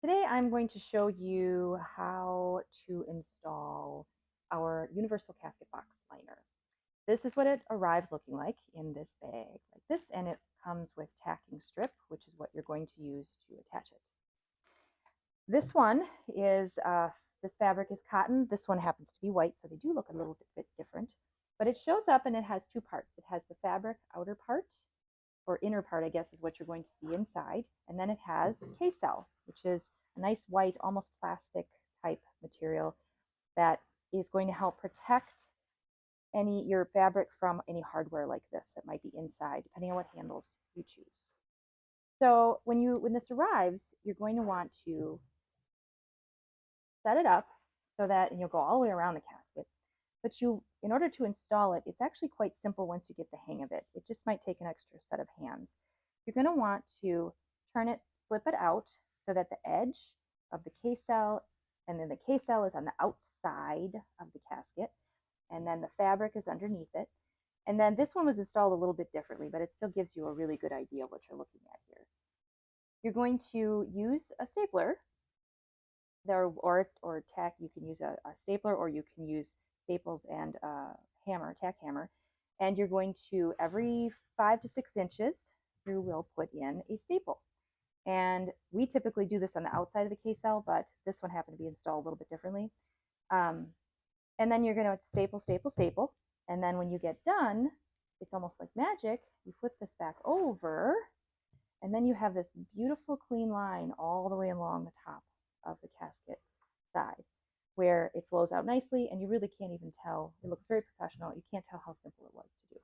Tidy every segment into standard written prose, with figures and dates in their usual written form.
Today I'm going to show you how to install our universal casket box liner. This is what it arrives looking like in this bag like this, and it comes with tacking strip, which is what you're going to use to attach it. This one is, this fabric is cotton. This one happens to be white, so they do look a little bit different. But it shows up and it has two parts. It has the fabric outer part, or inner part, I guess, is what you're going to see inside. And then it has K-cell, which is a nice white, almost plastic type material that is going to help protect your fabric from any hardware like this that might be inside, depending on what handles you choose. So when this arrives, you're going to want to set it up so that, and you'll go all the way around the casket. But in order to install it, it's actually quite simple once you get the hang of it. It just might take an extra set of hands. You're going to want to flip it out so that the edge of the K-cell, and then the K-cell is on the outside of the casket, and then the fabric is underneath it. And then this one was installed a little bit differently, but it still gives you a really good idea of what you're looking at here. You're going to use a stapler, or tack. You can use a stapler, or you can use staples and a hammer, tack hammer. And you're going to, every 5 to 6 inches, you will put in a staple. And we typically do this on the outside of the K-cell, but this one happened to be installed a little bit differently. And then you're going to staple, staple, staple. And then when you get done, it's almost like magic. You flip this back over, and then you have this beautiful clean line all the way along the top of the casket side, where it flows out nicely, and you really can't even tell. It looks very professional. You can't tell how simple it was to do.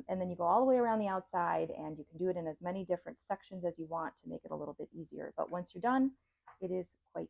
And then you go all the way around the outside, and you can do it in as many different sections as you want to make it a little bit easier. But once you're done, it is quite